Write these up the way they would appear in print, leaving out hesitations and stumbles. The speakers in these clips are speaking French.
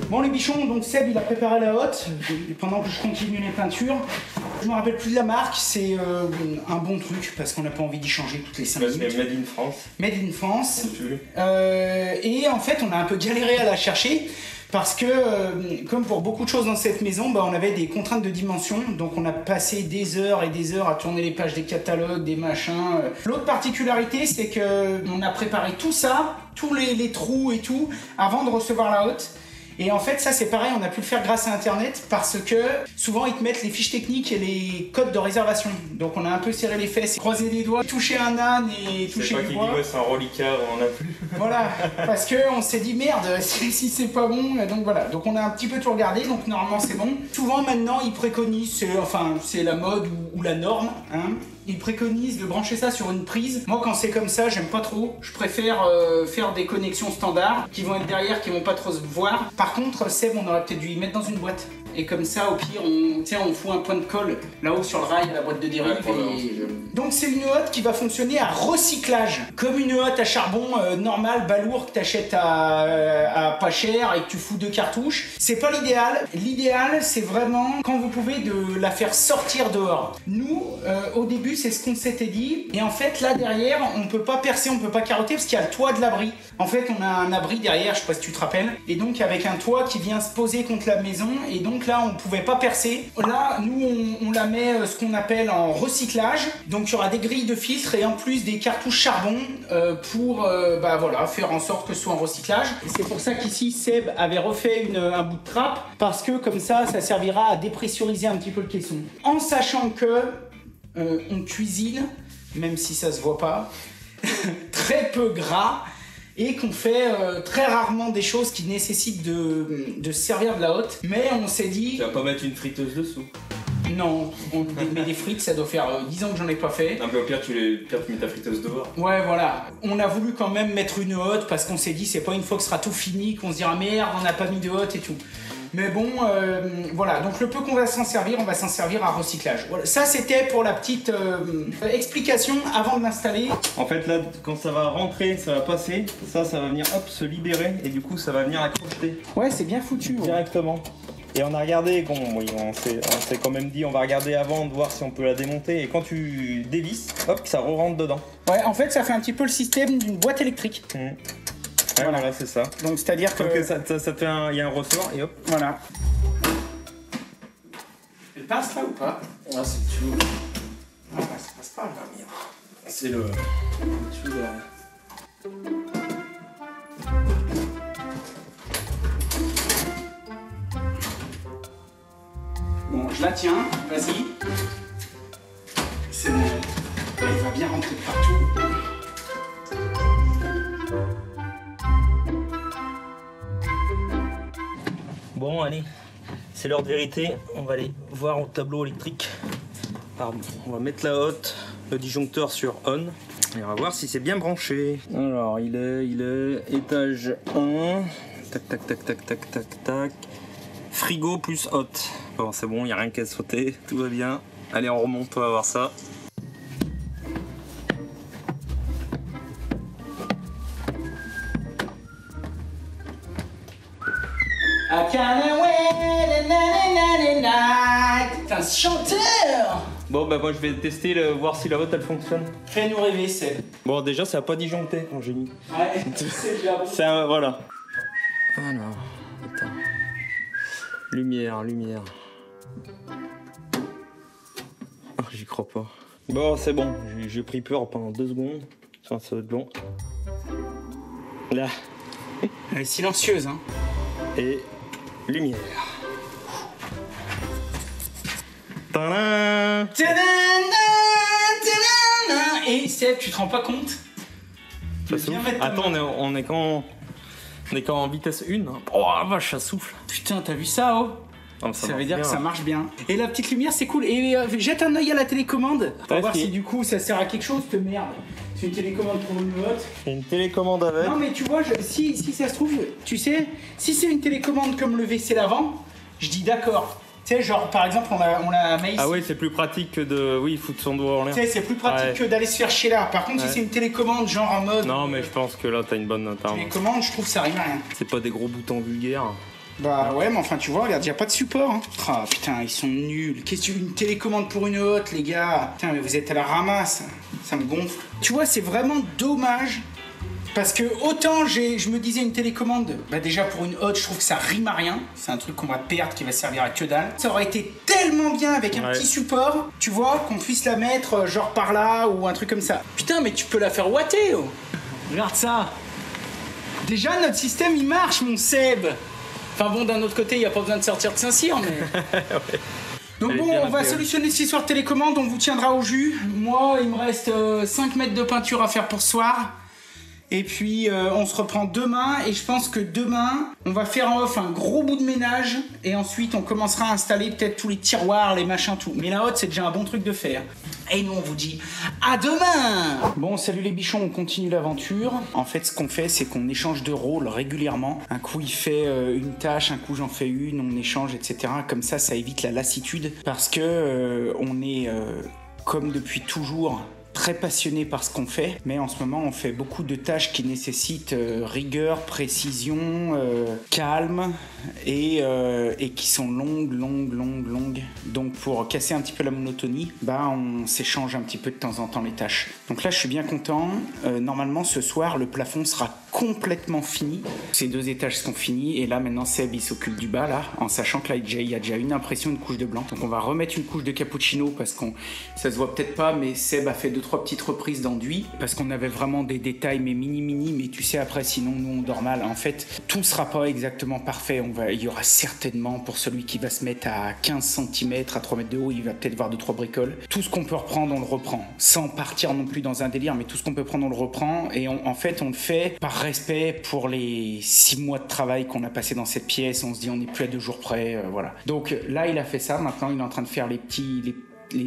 Bon les bichons, donc Seb il a préparé la hotte pendant que je continue les peintures. Je me rappelle plus de la marque, c'est un bon truc parce qu'on n'a pas envie d'y changer toutes les 5 minutes. Made in France. Made in France. Et en fait on a un peu galéré à la chercher. Parce que, comme pour beaucoup de choses dans cette maison, on avait des contraintes de dimension. Donc on a passé des heures et des heures à tourner les pages des catalogues, des machins. L'autre particularité, c'est qu'on a préparé tout ça, tous les trous et tout, avant de recevoir la hotte. Et en fait, ça c'est pareil, on a pu le faire grâce à Internet parce que souvent ils te mettent les fiches techniques et les codes de réservation. Donc on a un peu serré les fesses, croisé les doigts, touché un âne et touché du bois. C'est un reliquat, on en a plus. Voilà, parce qu'on s'est dit merde, si c'est pas bon, donc voilà. Donc on a un petit peu tout regardé, donc normalement c'est bon. Souvent maintenant ils préconisent, c'est la mode ou la norme, hein. Ils préconisent de brancher ça sur une prise. Moi quand c'est comme ça, j'aime pas trop. Je préfère faire des connexions standards qui vont être derrière, qui vont pas trop se voir. Par contre, Seb, on aurait peut-être dû y mettre dans une boîte. Et comme ça, au pire, on fout un point de colle là-haut sur le rail à la boîte de dérive. Donc c'est une hotte qui va fonctionner à recyclage. Comme une hotte à charbon normale, balourd, que t'achètes à pas cher et que tu fous 2 cartouches. C'est pas l'idéal. L'idéal, c'est vraiment quand vous pouvez de la faire sortir dehors. Nous, au début, c'est ce qu'on s'était dit. Et en fait, là derrière, on peut pas percer, on peut pas carotter parce qu'il y a le toit de l'abri. En fait, on a un abri derrière, je sais pas si tu te rappelles. Et donc avec un toit qui vient se poser contre la maison. Et donc là, on pouvait pas percer. Là, nous, on la met ce qu'on appelle en recyclage. Donc il y aura des grilles de filtre et en plus des cartouches charbon pour voilà, faire en sorte que ce soit en recyclage. Et c'est pour ça qu'ici, Seb avait refait un bout de trappe parce que comme ça servira à dépressuriser un petit peu le caisson. En sachant que on cuisine, même si ça se voit pas, très peu gras et qu'on fait très rarement des choses qui nécessitent de servir de la hotte. Mais on s'est dit... Tu vas pas mettre une friteuse dessous? Non, on met des frites, ça doit faire 10 ans que j'en ai pas fait. Un peu au pire, tu mets ta friteuse dehors. Ouais, voilà. On a voulu quand même mettre une hotte parce qu'on s'est dit c'est pas une fois que ce sera tout fini qu'on se dira merde, on n'a pas mis de hotte et tout. Mais bon, voilà, donc le peu qu'on va s'en servir, on va s'en servir à recyclage. Voilà. Ça, c'était pour la petite explication avant de l'installer. En fait, là, quand ça va rentrer, ça va passer, ça va venir, hop, se libérer, et du coup, ça va venir accrocher. Ouais, c'est bien foutu. Directement. Et on a regardé, on s'est quand même dit, on va regarder avant de voir si on peut la démonter, et quand tu dévisses, hop, ça re-rentre dedans. Ouais, en fait, ça fait un petit peu le système d'une boîte électrique. Ouais, voilà, c'est ça. Donc c'est-à-dire que... ça fait il y a un ressort et hop. Voilà. Elle passe là ou pas? Ah, c'est le tuyau. Ah, ça passe pas là. Merde. C'est le tuyau de la... Bon, je la tiens, vas-y. C'est bon. Elle va bien rentrer de partout. Bon, allez, c'est l'heure de vérité. On va aller voir au tableau électrique. Pardon, on va mettre la hotte, le disjoncteur sur on. Et on va voir si c'est bien branché. Alors, il est étage 1. Tac, tac, tac, tac, tac, tac, tac. Frigo plus hotte. Bon, c'est bon, il n'y a rien qu'à sauter. Tout va bien. Allez, on remonte, on va voir ça. T'es un chanteur! Bon, bah moi je vais tester, voir si la hotte elle fonctionne. Fais-nous rêver, Seb. Bon, déjà, ça n'a pas disjoncté quand j'ai mis. Ouais, c'est déjà bon. C'est un... voilà. Alors, attends. Lumière. Oh, j'y crois pas. Bon, c'est bon. J'ai pris peur pendant 2 secondes. Ça va être long. Là. Elle est silencieuse, hein. Et lumière. Tadam! Et Seb, tu te rends pas compte? Attends, on est qu'en vitesse 1. Oh vache, ça souffle. Putain, t'as vu ça, oh? Oh, ça veut dire que ça marche bien. Et la petite lumière, c'est cool. Et jette un œil à la télécommande pour voir si du coup ça sert à quelque chose, cette merde. C'est une télécommande pour une hotte. C'est une télécommande avec. Non mais tu vois, si ça se trouve, tu sais, si c'est une télécommande comme le WC lavant, je dis d'accord. Tu sais, genre par exemple, on a Maïs. Ah oui, c'est plus pratique que de foutre son doigt en l'air. Tu sais, c'est plus pratique que d'aller se faire chier là. Par contre, si c'est une télécommande genre en mode. Non, mais je pense que là, t'as une bonne intervention. Télécommande, je trouve que ça rime à rien. C'est pas des gros boutons vulgaires. Bah ouais, mais enfin tu vois, regarde, y a pas de support. Hein. Ah putain, ils sont nuls. Qu'est-ce que tu veux, une télécommande pour une hotte, les gars? Putain, mais vous êtes à la ramasse. Ça me gonfle. Tu vois, c'est vraiment dommage. Parce que autant je me disais une télécommande, bah déjà pour une hotte, je trouve que ça rime à rien. C'est un truc qu'on va perdre, qui va servir à que dalle. Ça aurait été tellement bien avec un petit support, tu vois, qu'on puisse la mettre genre par là ou un truc comme ça. Putain, mais tu peux la faire ouatter, oh. Regarde ça. Déjà, notre système, il marche, mon Seb. Enfin bon, d'un autre côté, il n'y a pas besoin de sortir de Saint-Cyr, mais... ouais. Donc bon, on va solutionner cette histoire de télécommande, on vous tiendra au jus. Moi, il me reste 5 mètres de peinture à faire pour ce soir. Et puis, on se reprend demain. Et je pense que demain, on va faire en off un gros bout de ménage. Et ensuite, on commencera à installer peut-être tous les tiroirs, les machins, tout. Mais la hotte, c'est déjà un bon truc de faire. Et nous, on vous dit à demain. Bon, salut les bichons, on continue l'aventure. En fait, ce qu'on fait, c'est qu'on échange de rôles régulièrement. Un coup, il fait une tâche, un coup, j'en fais une, on échange, etc. Comme ça évite la lassitude. Parce que on est, comme depuis toujours... très passionné par ce qu'on fait, mais en ce moment on fait beaucoup de tâches qui nécessitent rigueur, précision, calme et qui sont longues. Donc pour casser un petit peu la monotonie, bah on s'échange un petit peu de temps en temps les tâches. Donc là je suis bien content. Normalement ce soir le plafond sera complètement fini. Ces 2 étages sont finis et là maintenant Seb il s'occupe du bas là, en sachant que là il y a déjà une impression, une couche de blanc. Donc on va remettre une couche de cappuccino parce ça se voit peut-être pas, mais Seb a fait 2-3 petites reprises d'enduit parce qu'on avait vraiment des détails mais mini, mais tu sais après sinon nous on dort mal. En fait tout sera pas exactement parfait. Il y aura certainement, pour celui qui va se mettre à 15 cm, à 3 mètres de haut, il va peut-être voir 2-3 bricoles. Tout ce qu'on peut reprendre on le reprend, sans partir non plus dans un délire, mais tout ce qu'on peut prendre on le reprend. Et en fait on le fait par respect pour les 6 mois de travail qu'on a passé dans cette pièce. On se dit on n'est plus à 2 jours près, voilà. Donc là il a fait ça, maintenant il est en train de faire les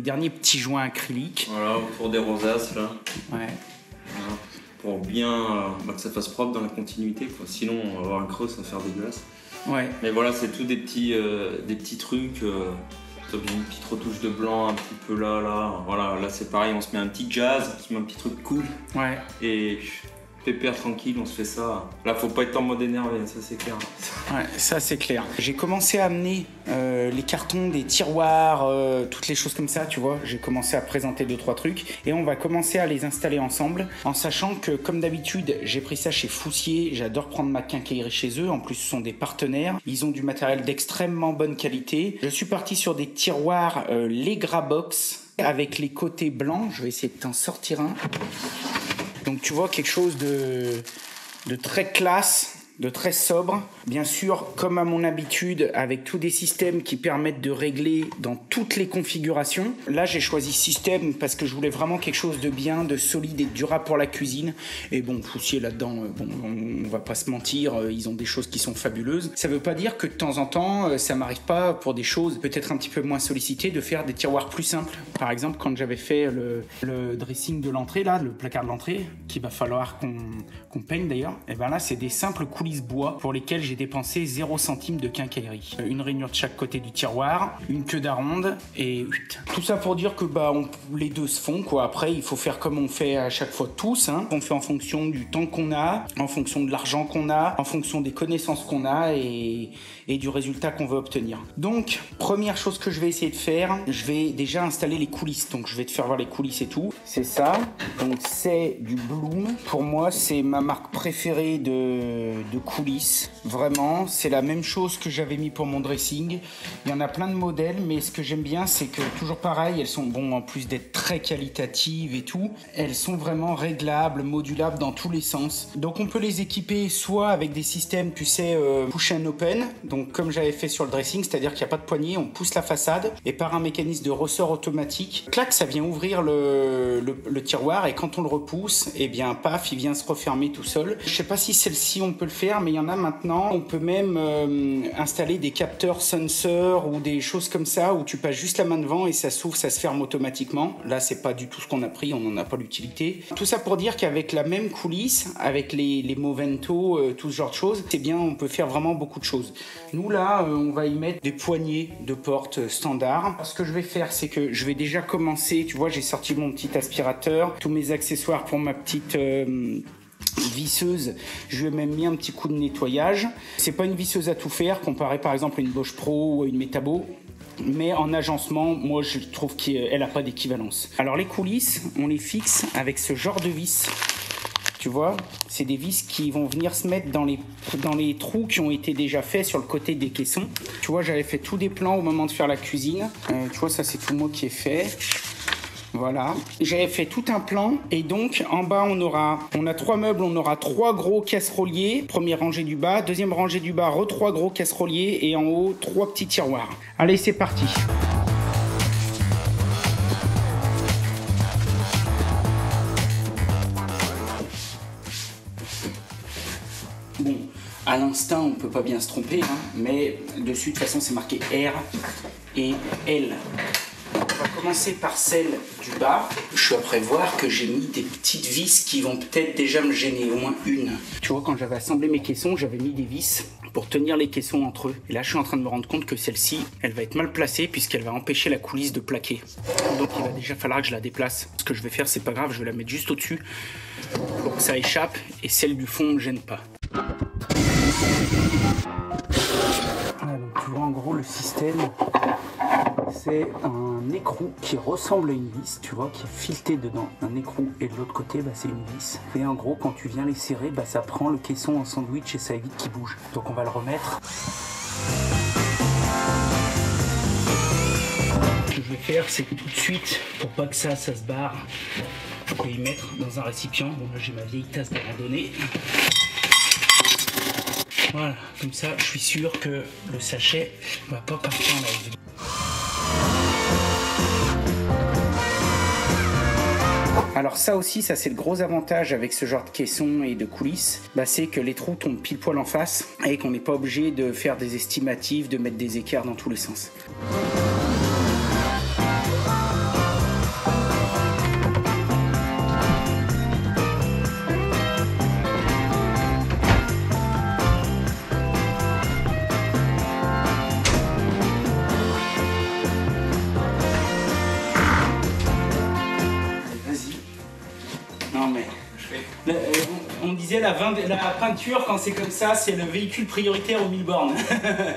derniers petits joints acryliques. Voilà, autour des rosaces là. Ouais. Voilà. Pour bien que ça fasse propre dans la continuité, quoi. Sinon on va avoir un creux, ça va faire dégueulasse. Ouais. Mais voilà, c'est tout des petits trucs. Une petite retouche de blanc un petit peu là. Voilà, là c'est pareil, on se met un petit jazz, on se met un petit truc cool. Ouais. Et pépère tranquille, on se fait ça. Là, faut pas être en mode énervé, ça c'est clair. Ouais, ça c'est clair. J'ai commencé à amener les cartons des tiroirs, toutes les choses comme ça, tu vois. J'ai commencé à présenter 2-3 trucs et on va commencer à les installer ensemble, en sachant que comme d'habitude, j'ai pris ça chez Foussier. J'adore prendre ma quincaillerie chez eux. En plus, ce sont des partenaires. Ils ont du matériel d'extrêmement bonne qualité. Je suis parti sur des tiroirs Legra Box avec les côtés blancs. Je vais essayer de t'en sortir un. Donc tu vois quelque chose de très classe, de très sobre. Bien sûr, comme à mon habitude, avec tous des systèmes qui permettent de régler dans toutes les configurations. Là, j'ai choisi système parce que je voulais vraiment quelque chose de bien, de solide et de durable pour la cuisine. Et bon, Foussier là-dedans, on va pas se mentir, ils ont des choses qui sont fabuleuses. Ça veut pas dire que de temps en temps, ça m'arrive pas pour des choses peut-être un petit peu moins sollicitées de faire des tiroirs plus simples. Par exemple, quand j'avais fait le dressing de l'entrée, là, le placard de l'entrée, qu'il va falloir qu'on peigne d'ailleurs, et ben là, c'est des simples coulisses bois pour lesquelles j'ai dépensé 0 centime de quincaillerie. Une rainure de chaque côté du tiroir, une queue d'aronde et tout ça pour dire que les deux se font quoi. Après il faut faire comme on fait à chaque fois tous, hein. On fait en fonction du temps qu'on a, en fonction de l'argent qu'on a, en fonction des connaissances qu'on a et du résultat qu'on veut obtenir. Donc première chose que je vais essayer de faire, je vais déjà installer les coulisses. Donc je vais te faire voir les coulisses et tout. C'est ça. Donc c'est du Bloom. Pour moi c'est ma marque préférée de coulisses. Vraiment, c'est la même chose que j'avais mis pour mon dressing. Il y en a plein de modèles, mais ce que j'aime bien, c'est que toujours pareil, elles sont en plus d'être très qualitatives et tout, elles sont vraiment réglables, modulables dans tous les sens. Donc on peut les équiper soit avec des systèmes, tu sais, push and open, donc comme j'avais fait sur le dressing, c'est-à-dire qu'il n'y a pas de poignée, on pousse la façade et par un mécanisme de ressort automatique, clac, ça vient ouvrir le tiroir et quand on le repousse, et bien paf, il vient se refermer tout seul. Je sais pas si celle-ci on peut le faire, mais il y en a maintenant. On peut même installer des capteurs sensors ou des choses comme ça où tu passes juste la main devant et ça s'ouvre, ça se ferme automatiquement. Là, c'est pas du tout ce qu'on a pris, on n'en a pas l'utilité. Tout ça pour dire qu'avec la même coulisse, avec les Movento, tout ce genre de choses, c'est bien, on peut faire vraiment beaucoup de choses. Nous là, on va y mettre des poignées de porte standard. Ce que je vais faire, c'est que je vais déjà commencer, tu vois, j'ai sorti mon petit aspirateur, tous mes accessoires pour ma petite visseuse, je lui ai même mis un petit coup de nettoyage. C'est pas une visseuse à tout faire, comparé par exemple à une Bosch Pro ou à une Metabo. Mais en agencement, moi je trouve qu'elle n'a pas d'équivalence. Alors les coulisses, on les fixe avec ce genre de vis. Tu vois, c'est des vis qui vont venir se mettre dans les trous qui ont été déjà faits sur le côté des caissons. Tu vois, j'avais fait tous des plans au moment de faire la cuisine. Tu vois, ça c'est tout moi qui ai fait. Voilà, j'avais fait tout un plan et donc en bas on a 3 meubles, on aura 3 gros casseroliers, première rangée du bas, deuxième rangée du bas, 3 gros casseroliers et en haut 3 petits tiroirs. Allez, c'est parti. Bon, à l'instinct on peut pas bien se tromper, hein, mais dessus de toute façon c'est marqué R et L. On va commencer par celle du bas. Je dois prévoir que j'ai mis des petites vis qui vont peut-être déjà me gêner, au moins une. Tu vois, quand j'avais assemblé mes caissons, j'avais mis des vis pour tenir les caissons entre eux. Et là, je suis en train de me rendre compte que celle-ci, elle va être mal placée puisqu'elle va empêcher la coulisse de plaquer. Donc il va déjà falloir que je la déplace. Ce que je vais faire, c'est pas grave, je vais la mettre juste au-dessus pour que ça échappe et celle du fond ne gêne pas. Voilà, donc tu vois en gros le système. C'est un écrou qui ressemble à une vis, tu vois, qui est fileté dedans. Un écrou et de l'autre côté, c'est une vis. Et en gros, quand tu viens les serrer, ça prend le caisson en sandwich et ça évite qu'il bouge. Donc on va le remettre. Ce que je vais faire, c'est que tout de suite, pour pas que ça se barre, je vais y mettre dans un récipient. Bon là j'ai ma vieille tasse de randonnée. Voilà, comme ça je suis sûr que le sachet va pas partir en live. Alors ça aussi, ça c'est le gros avantage avec ce genre de caisson et de coulisses, c'est que les trous tombent pile poil en face et qu'on n'est pas obligé de faire des estimatifs, de mettre des écarts dans tous les sens. On disait la peinture, quand c'est comme ça, c'est le véhicule prioritaire aux 1000 bornes.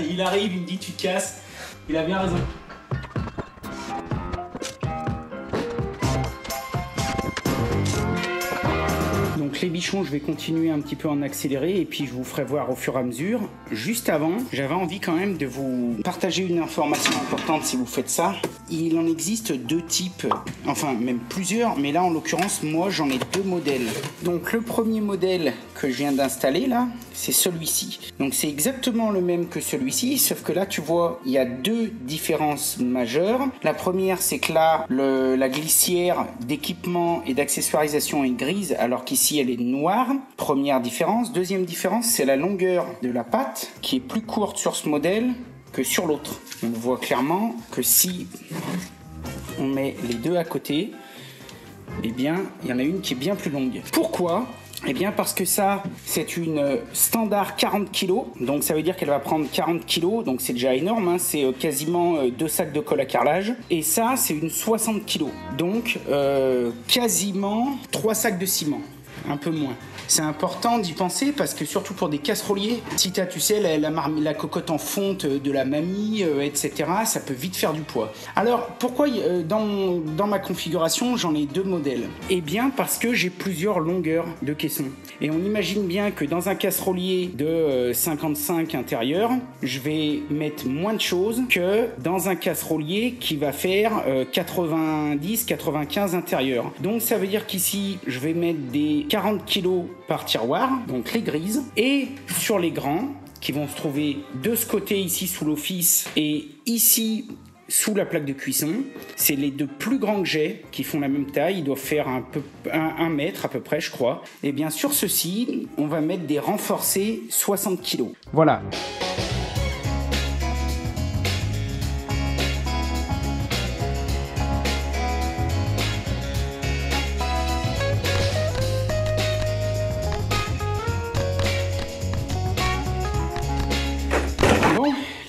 Il arrive, il me dit tu te casses. Il a bien raison. Donc les bichons, je vais continuer un petit peu en accéléré et puis je vous ferai voir au fur et à mesure. Juste avant, j'avais envie quand même de vous partager une information importante si vous faites ça. Il en existe 2 types, enfin même plusieurs, mais là en l'occurrence, moi j'en ai 2 modèles. Donc le premier modèle que je viens d'installer là, c'est celui-ci. Donc c'est exactement le même que celui-ci, sauf que là tu vois, il y a 2 différences majeures. La première, c'est que là, la glissière d'équipement et d'accessoirisation est grise, alors qu'ici elle est noire. Première différence. Deuxième différence, c'est la longueur de la patte qui est plus courte sur ce modèle que sur l'autre. On voit clairement que si on met les 2 à côté, eh bien, il y en a une qui est bien plus longue. Pourquoi ? Eh bien parce que ça, c'est une standard 40 kg, donc ça veut dire qu'elle va prendre 40 kg, donc c'est déjà énorme, hein, c'est quasiment 2 sacs de colle à carrelage. Et ça, c'est une 60 kg, donc quasiment 3 sacs de ciment, un peu moins. C'est important d'y penser parce que surtout pour des casseroliers, si tu as, tu sais, la cocotte en fonte de la mamie, etc., ça peut vite faire du poids. Alors, pourquoi dans ma configuration, j'en ai 2 modèles ? Eh bien, parce que j'ai plusieurs longueurs de caisson. Et on imagine bien que dans un casserolier de 55 intérieur, je vais mettre moins de choses que dans un casserolier qui va faire 90-95 intérieur. Donc, ça veut dire qu'ici, je vais mettre des 40 kg par tiroir, donc les grises, et sur les grands qui vont se trouver de ce côté ici sous l'office et ici sous la plaque de cuisson, c'est les 2 plus grands que j'ai qui font la même taille, ils doivent faire un mètre à peu près je crois. Et bien sur ceci, on va mettre des renforcés 60 kg. Voilà.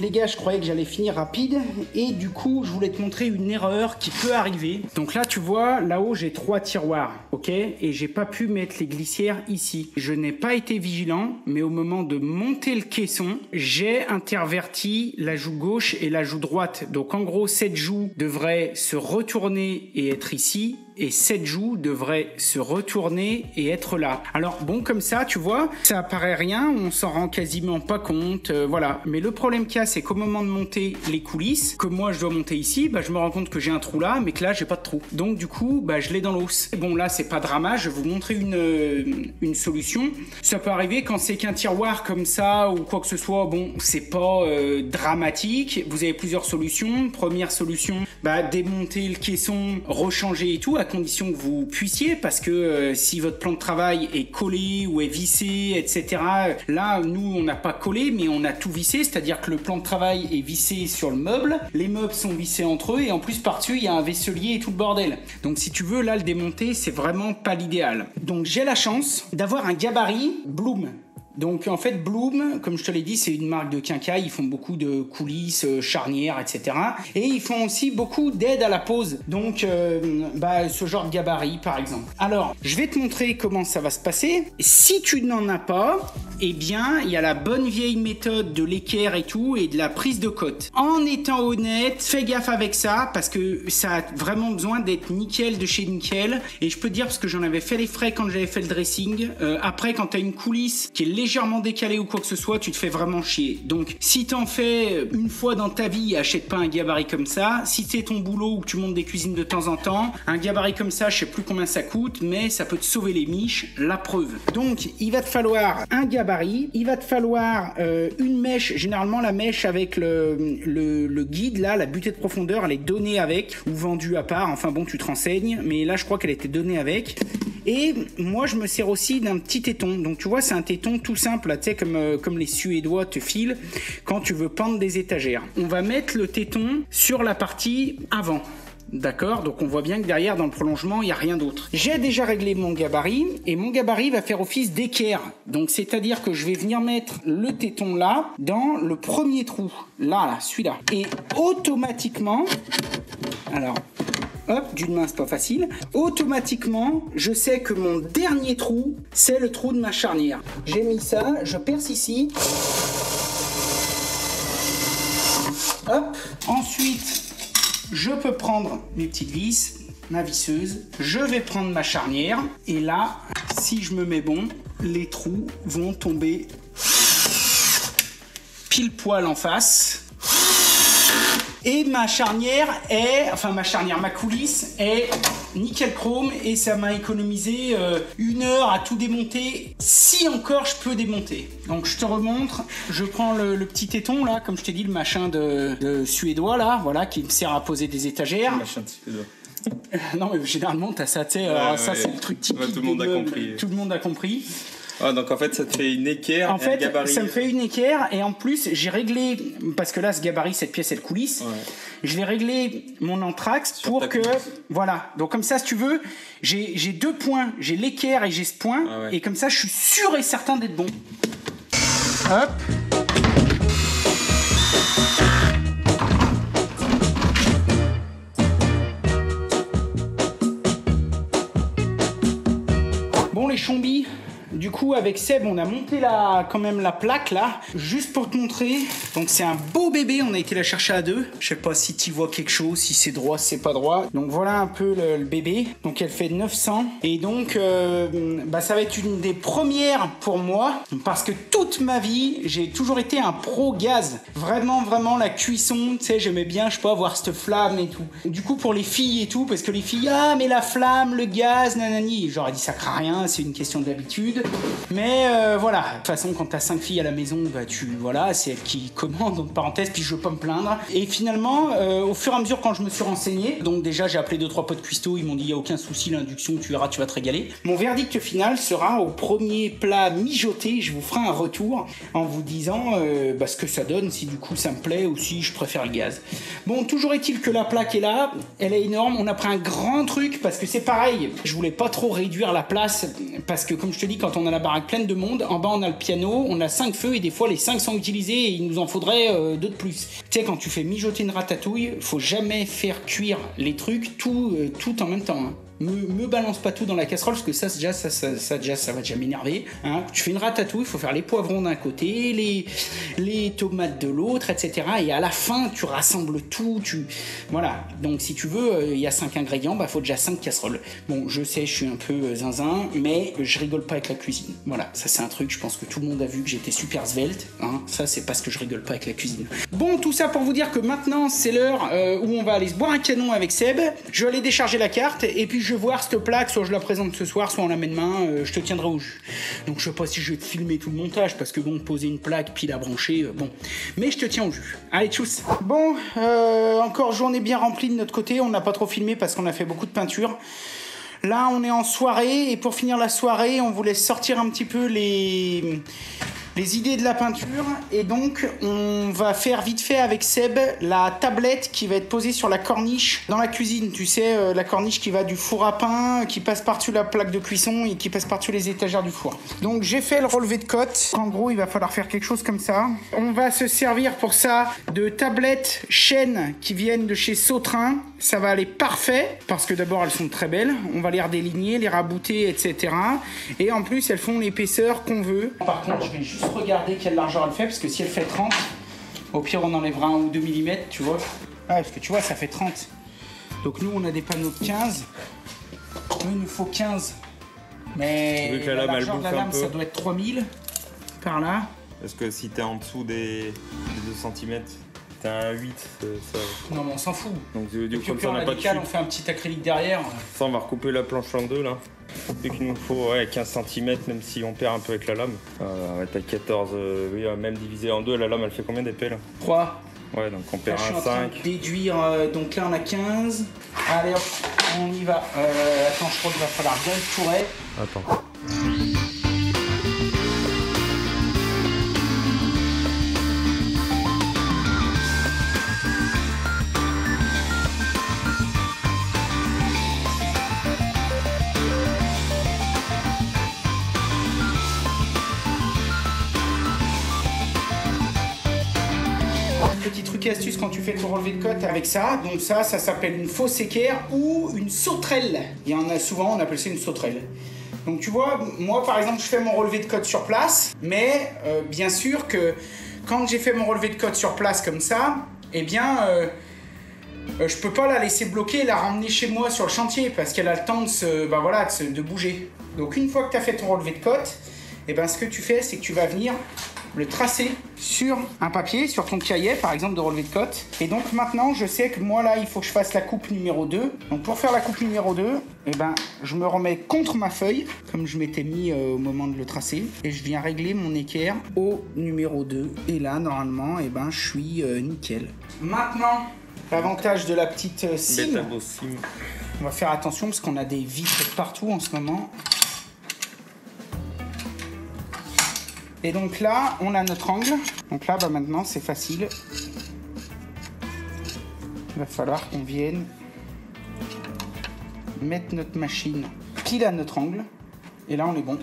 les gars, je croyais que j'allais finir rapide et du coup je voulais te montrer une erreur qui peut arriver. Donc là tu vois, là-haut j'ai 3 tiroirs, ok, et j'ai pas pu mettre les glissières ici. Je n'ai pas été vigilant, mais au moment de monter le caisson, j'ai interverti la joue gauche et la joue droite. Donc en gros cette joue devrait se retourner et être ici, et cette joue devrait se retourner et être là. Alors bon, comme ça tu vois, ça apparaît rien, on s'en rend quasiment pas compte, voilà. Mais le problème qu'il y a, c'est qu'au moment de monter les coulisses, que moi je dois monter ici, je me rends compte que j'ai un trou là, mais que là j'ai pas de trou. Donc du coup je l'ai dans l'os. Bon là c'est pas drama, je vais vous montrer une solution. Ça peut arriver quand c'est qu'un tiroir comme ça ou quoi que ce soit, bon c'est pas dramatique. Vous avez plusieurs solutions. Première solution, démonter le caisson, rechanger et tout, à condition que vous puissiez, parce que si votre plan de travail est collé ou est vissé, etc. Là, nous, on n'a pas collé, mais on a tout vissé, c'est-à-dire que le plan de travail est vissé sur le meuble, les meubles sont vissés entre eux, et en plus, par-dessus, il y a un vaisselier et tout le bordel. Donc, si tu veux, là, le démonter, c'est vraiment pas l'idéal. Donc, j'ai la chance d'avoir un gabarit Blum. Donc en fait Blum, comme je te l'ai dit, c'est une marque de quincaille, ils font beaucoup de coulisses, charnières, etc. Et ils font aussi beaucoup d'aide à la pose, donc ce genre de gabarit par exemple. Alors, je vais te montrer comment ça va se passer. Si tu n'en as pas, eh bien il y a la bonne vieille méthode de l'équerre et tout, et de la prise de cote. En étant honnête, fais gaffe avec ça, parce que ça a vraiment besoin d'être nickel de chez nickel, et je peux te dire, parce que j'en avais fait les frais quand j'avais fait le dressing, après quand tu as une coulisse qui est légèrement décalé ou quoi que ce soit, tu te fais vraiment chier. Donc si t'en fais une fois dans ta vie, achète pas un gabarit comme ça. Si c'est ton boulot ou que tu montes des cuisines de temps en temps, un gabarit comme ça, je sais plus combien ça coûte, mais ça peut te sauver les miches, la preuve. Donc il va te falloir un gabarit, il va te falloir une mèche, généralement la mèche avec le guide là, la butée de profondeur, elle est donnée avec ou vendue à part, enfin bon tu te renseignes, mais là je crois qu'elle était donnée avec. Et moi je me sers aussi d'un petit téton, donc tu vois c'est un téton tout simple là, tu sais, comme les Suédois te filent quand tu veux pendre des étagères. On va mettre le téton sur la partie avant. D'accord, donc on voit bien que derrière dans le prolongement il n'y a rien d'autre. J'ai déjà réglé mon gabarit et mon gabarit va faire office d'équerre. Donc c'est à dire que je vais venir mettre le téton là dans le premier trou, là celui-là, et automatiquement, alors hop, d'une main c'est pas facile, automatiquement je sais que mon dernier trou c'est le trou de ma charnière. J'ai mis ça, je perce ici, hop, ensuite je peux prendre mes petites vis, ma visseuse, je vais prendre ma charnière et là si je me mets bon, les trous vont tomber pile poil en face. Et ma charnière ma coulisse est nickel chrome et ça m'a économisé 1 heure à tout démonter, si encore je peux démonter. Donc je te remontre, je prends le petit téton là, comme je t'ai dit, le machin de Suédois là, voilà, qui me sert à poser des étagères. Le machin de Suédois. Non mais généralement t'as ça, tu sais, ça c'est le truc typique. Tout le monde a compris. Tout le monde a compris. Ah, donc en fait ça te fait une équerre en et un gabarit. Ça me fait une équerre et en plus j'ai réglé, parce que là ce gabarit, cette pièce elle coulisse, je vais régler mon entraxe sur pour que coulisse. Voilà, donc comme ça si tu veux j'ai 2 points, j'ai l'équerre et j'ai ce point, et comme ça je suis sûr et certain d'être bon. Hop. Bon les chombis, du coup avec Seb on a monté quand même la plaque là, juste pour te montrer. Donc c'est un beau bébé, on a été la chercher à 2. Je sais pas si tu vois quelque chose, si c'est droit, si c'est pas droit. Donc voilà un peu le bébé. Donc elle fait 900 et donc ça va être une des premières pour moi, parce que toute ma vie j'ai toujours été un pro gaz. Vraiment la cuisson, tu sais, j'aimais bien, je sais pas, avoir cette flamme et tout. Du coup pour les filles et tout, parce que les filles, mais la flamme, le gaz, nanani, j'aurais dit ça craint rien, c'est une question d'habitude. Mais voilà, de toute façon quand t'as 5 filles à la maison, c'est elle qui commande, entre parenthèses, puis je veux pas me plaindre. Et finalement, au fur et à mesure quand je me suis renseigné, donc déjà j'ai appelé 2-3 potes cuistots, ils m'ont dit y a aucun souci, l'induction, tu verras, tu vas te régaler. Mon verdict final sera au premier plat mijoté, je vous ferai un retour en vous disant ce que ça donne, si du coup ça me plaît ou si je préfère le gaz. Bon, toujours est-il que la plaque est là, elle est énorme, on a pris un grand truc parce que c'est pareil, je voulais pas trop réduire la place parce que comme je te dis, quand quand on a la baraque pleine de monde, en bas on a le piano, on a 5 feux et des fois les 5 sont utilisés et il nous en faudrait 2 de plus. Tu sais, quand tu fais mijoter une ratatouille, faut jamais faire cuire les trucs tout en même temps. Hein. Me balance pas tout dans la casserole parce que ça va déjà m'énerver. Hein. Tu fais une ratatouille, il faut faire les poivrons d'un côté, les tomates de l'autre, etc. Et à la fin, tu rassembles tout. Voilà. Donc si tu veux, il y a 5 ingrédients, bah faut déjà 5 casseroles. Bon, je sais, je suis un peu zinzin, mais je rigole pas avec la cuisine. Voilà, ça c'est un truc, je pense que tout le monde a vu que j'étais super svelte. Hein. Ça c'est parce que je rigole pas avec la cuisine. Bon, tout ça pour vous dire que maintenant c'est l'heure où on va aller se boire un canon avec Seb. Je vais aller décharger la carte et puis je vais voir cette plaque, soit je la présente ce soir, soit on la met demain, je te tiendrai au jus. Donc je sais pas si je vais te filmer tout le montage, parce que bon, poser une plaque, puis la brancher, bon. Mais je te tiens au jus. Allez, tchuss. Bon, encore journée bien remplie de notre côté, on n'a pas trop filmé parce qu'on a fait beaucoup de peinture. Là, on est en soirée, et pour finir la soirée, on voulait sortir un petit peu les idées de la peinture, et donc on va faire vite fait avec Seb la tablette qui va être posée sur la corniche dans la cuisine, tu sais, la corniche qui va du four à pain, qui passe par-dessus la plaque de cuisson et qui passe par-dessus les étagères du four. Donc j'ai fait le relevé de cote, en gros il va falloir faire quelque chose comme ça. On va se servir pour ça de tablettes chêne qui viennent de chez Sautrin, ça va aller parfait, parce que d'abord elles sont très belles, on va les redéligner, les rabouter, etc. Et en plus elles font l'épaisseur qu'on veut. Par contre je vais juste regarder quelle largeur elle fait, parce que si elle fait 30, au pire on enlèvera 1 ou 2 mm, tu vois. Ah, parce que tu vois, ça fait 30. Donc nous on a des panneaux de 15. Nous il nous faut 15. Mais la largeur de la lame, ça doit être 3000 par là. Parce que si t'es en dessous des 2 cm, t'as un 8. Ça... Non mais on s'en fout. Donc du coup, comme ça on a pas de chute. On fait un petit acrylique derrière. Ça on va recouper la planche en deux là. Et qu'il nous faut 15 cm, même si on perd un peu avec la lame. On va être à 14, oui, même divisé en deux, la lame elle fait combien d'épais là? 3. Ouais, donc on perd un 5. Je suis en train de déduire, donc là on a 15. Allez hop, on y va. Attends, je crois qu'il va falloir bien le tourer. Attends. Petit truc et astuce quand tu fais ton relevé de cote avec ça. Donc ça s'appelle une fausse équerre ou une sauterelle. Il y en a souvent, on appelle ça une sauterelle. Donc tu vois, moi par exemple, je fais mon relevé de cote sur place, mais bien sûr que quand j'ai fait mon relevé de cote sur place comme ça, eh bien, je peux pas la laisser bloquer et la ramener chez moi sur le chantier parce qu'elle a le temps de bouger. Donc une fois que tu as fait ton relevé de cote, eh ben, ce que tu fais, c'est que tu vas venir le tracer sur un papier, sur ton cahier par exemple de relevé de cote. Et donc maintenant je sais que moi là il faut que je fasse la coupe numéro 2. Donc pour faire la coupe numéro 2, eh ben, je me remets contre ma feuille, comme je m'étais mis au moment de le tracer. Et je viens régler mon équerre au numéro 2. Et là normalement eh ben, je suis nickel. Maintenant, l'avantage de la petite cime. On va faire attention parce qu'on a des vitres partout en ce moment. Et donc là, on a notre angle. Donc là, bah maintenant, c'est facile. Il va falloir qu'on vienne mettre notre machine pile à notre angle. Et là, on est bon.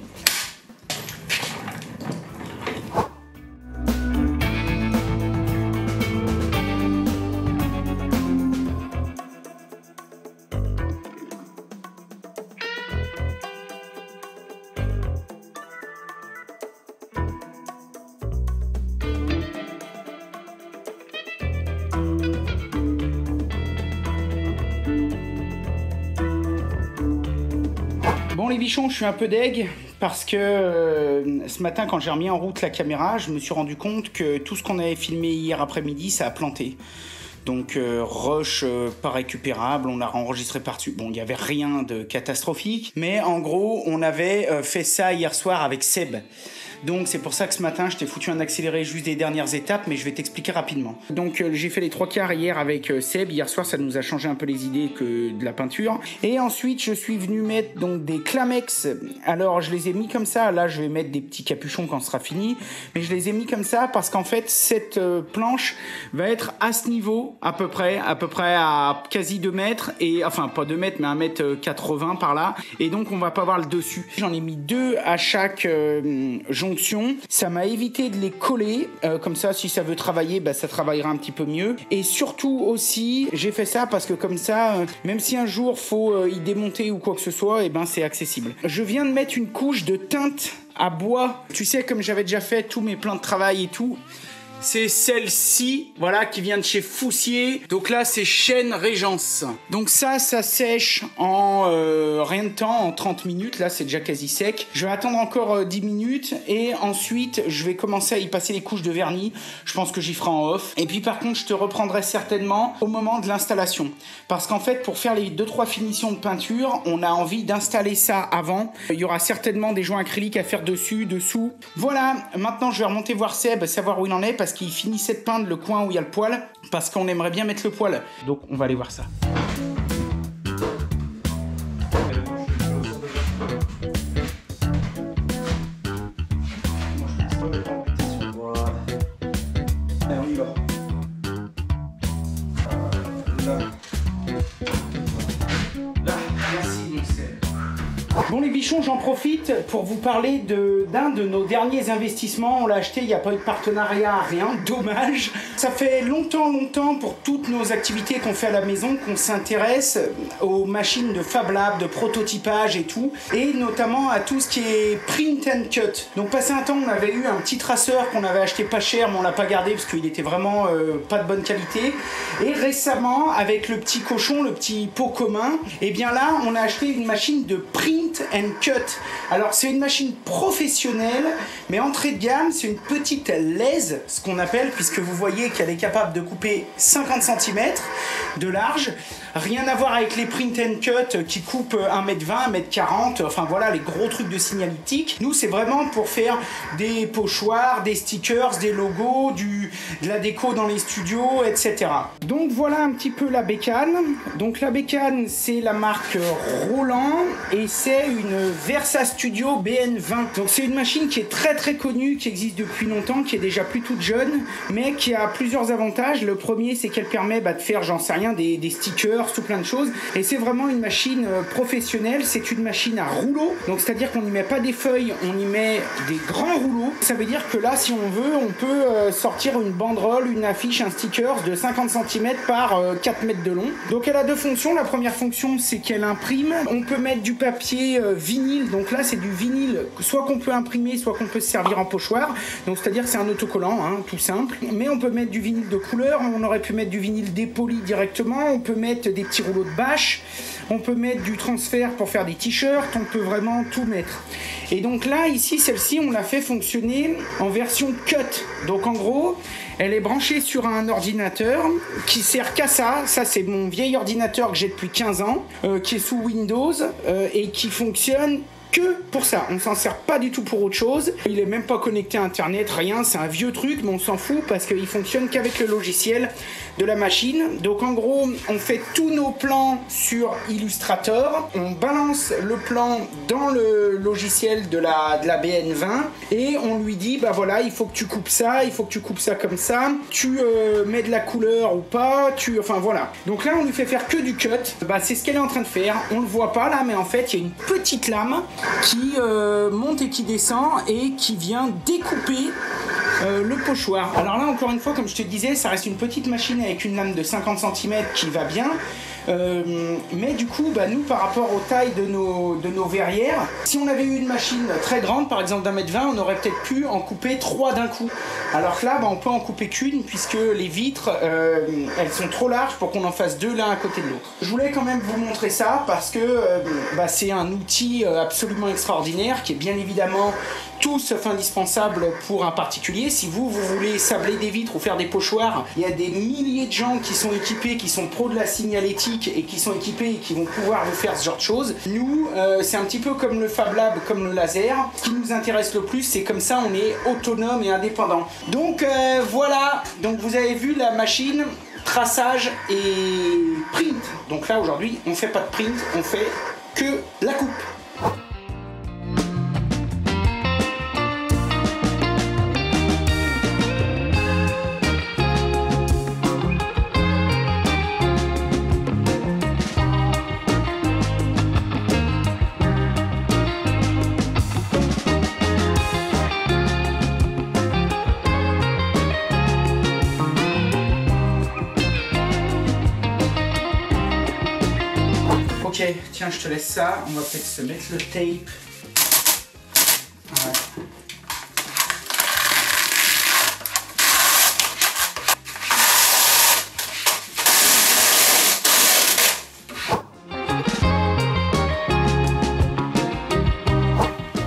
Bon les bichons, je suis un peu deg parce que ce matin quand j'ai remis en route la caméra, je me suis rendu compte que tout ce qu'on avait filmé hier après-midi, ça a planté. Donc rush pas récupérable, on l'a enregistré par-dessus. Bon, il n'y avait rien de catastrophique, mais en gros, on avait fait ça hier soir avec Seb. Donc c'est pour ça que ce matin je t'ai foutu un accéléré juste des dernières étapes, mais je vais t'expliquer rapidement. Donc j'ai fait les 3/4 hier avec Seb. Hier soir ça nous a changé un peu les idées que de la peinture. Et ensuite je suis venu mettre donc des Clamex. Alors je les ai mis comme ça, là je vais mettre des petits capuchons quand ce sera fini, mais je les ai mis comme ça parce qu'en fait cette planche va être à ce niveau à peu près à quasi 2 mètres, et enfin pas 2 mètres mais 1,80 m par là, et donc on va pas voir le dessus. J'en ai mis 2 à chaque jonction, ça m'a évité de les coller, comme ça si ça veut travailler, bah, ça travaillera un petit peu mieux. Et surtout aussi j'ai fait ça parce que comme ça même si un jour faut y démonter ou quoi que ce soit, et ben c'est accessible. Je viens de mettre une couche de teinte à bois, tu sais, comme j'avais déjà fait tous mes plans de travail et tout. C'est celle-ci, voilà, qui vient de chez Foussier. Donc là, c'est Chêne Régence. Donc ça sèche en rien de temps, en 30 minutes. Là, c'est déjà quasi sec. Je vais attendre encore 10 minutes et ensuite, je vais commencer à y passer les couches de vernis. Je pense que j'y ferai en off. Et puis par contre, je te reprendrai certainement au moment de l'installation. Parce qu'en fait, pour faire les 2-3 finitions de peinture, on a envie d'installer ça avant. Il y aura certainement des joints acryliques à faire dessus, dessous. Voilà, maintenant, je vais remonter voir Seb, savoir où il en est, parce qu'il finissait de peindre le coin où il y a le poêle, parce qu'on aimerait bien mettre le poêle. Donc on va aller voir ça. Allez, on y va. Là, merci mon Seb. Bon les bichons, j'en profite pour vous parler d'un de nos derniers investissements. On l'a acheté, il n'y a pas eu de partenariat, rien, dommage. Ça fait longtemps pour toutes nos activités qu'on fait à la maison qu'on s'intéresse aux machines de Fab Lab, de prototypage et tout, et notamment à tout ce qui est print and cut. Donc passé un temps, on avait eu un petit traceur qu'on avait acheté pas cher, mais on l'a pas gardé parce qu'il était vraiment pas de bonne qualité. Et récemment, avec le petit cochon, le petit pot commun, et bien là, on a acheté une machine de print and cut. Alors c'est une machine professionnelle, mais entrée de gamme, c'est une petite lèse, ce qu'on appelle, puisque vous voyez qu'elle est capable de couper 50 cm de large. Rien à voir avec les print and cut qui coupent 1,20 m, 1,40 m, enfin voilà les gros trucs de signalétique. Nous c'est vraiment pour faire des pochoirs, des stickers, des logos, de la déco dans les studios, etc. Donc voilà un petit peu la bécane. Donc la bécane c'est la marque Roland et c'est une Versa Studio BN20. Donc c'est une machine qui est très connue, qui existe depuis longtemps, qui est déjà plus toute jeune, mais qui a plusieurs avantages. Le premier c'est qu'elle permet de faire, j'en sais rien, des stickers, tout plein de choses, et c'est vraiment une machine professionnelle. C'est une machine à rouleau, donc c'est à dire qu'on n'y met pas des feuilles, on y met des grands rouleaux. Ça veut dire que là si on veut, on peut sortir une banderole, une affiche, un sticker de 50 cm par 4 mètres de long. Donc elle a deux fonctions. La première fonction c'est qu'elle imprime. On peut mettre du papier vinyle, donc là c'est du vinyle soit qu'on peut imprimer, soit qu'on peut se servir en pochoir, donc c'est à dire que c'est un autocollant, hein, tout simple, mais on peut mettre du vinyle de couleur, on aurait pu mettre du vinyle dépoli directement, on peut mettre des petits rouleaux de bâche, on peut mettre du transfert pour faire des t-shirts, on peut vraiment tout mettre. Et donc là, ici, celle-ci, on l'a fait fonctionner en version cut. Donc en gros, elle est branchée sur un ordinateur qui sert qu'à ça. Ça, c'est mon vieil ordinateur que j'ai depuis 15 ans, qui est sous Windows et qui fonctionne que pour ça. On s'en sert pas du tout pour autre chose. Il est même pas connecté à internet, rien. C'est un vieux truc, mais on s'en fout parce qu'il fonctionne qu'avec le logiciel de la machine. Donc en gros, on fait tous nos plans sur Illustrator. On balance le plan dans le logiciel de la BN20 et on lui dit, bah voilà, il faut que tu coupes ça, il faut que tu coupes ça comme ça. Tu mets de la couleur ou pas. Enfin voilà. Donc là, on lui fait faire que du cut. Bah c'est ce qu'elle est en train de faire. On le voit pas là, mais en fait, il y a une petite lame qui monte et qui descend et qui vient découper le pochoir. Alors là encore une fois, comme je te disais, ça reste une petite machine avec une lame de 50 cm qui va bien. Mais du coup, bah, nous par rapport aux tailles de nos verrières, si on avait eu une machine très grande, par exemple d'1,20 m, on aurait peut-être pu en couper 3 d'un coup. Alors que là, bah, on peut en couper qu'une puisque les vitres, elles sont trop larges pour qu'on en fasse 2 l'un à côté de l'autre. Je voulais quand même vous montrer ça parce que bah, c'est un outil absolument extraordinaire qui est bien évidemment tout sauf indispensable pour un particulier. Si vous voulez sabler des vitres ou faire des pochoirs, il y a des milliers de gens qui sont équipés, qui sont pros de la signalétique et qui sont équipés et qui vont pouvoir vous faire ce genre de choses. Nous, c'est un petit peu comme le Fab Lab, comme le laser. Ce qui nous intéresse le plus, c'est comme ça, on est autonome et indépendant. Donc voilà, donc vous avez vu la machine, traçage et print. Donc là, aujourd'hui, on fait pas de print, on fait que la coupe. Ok, tiens, je te laisse ça. On va peut-être se mettre le tape. Ouais.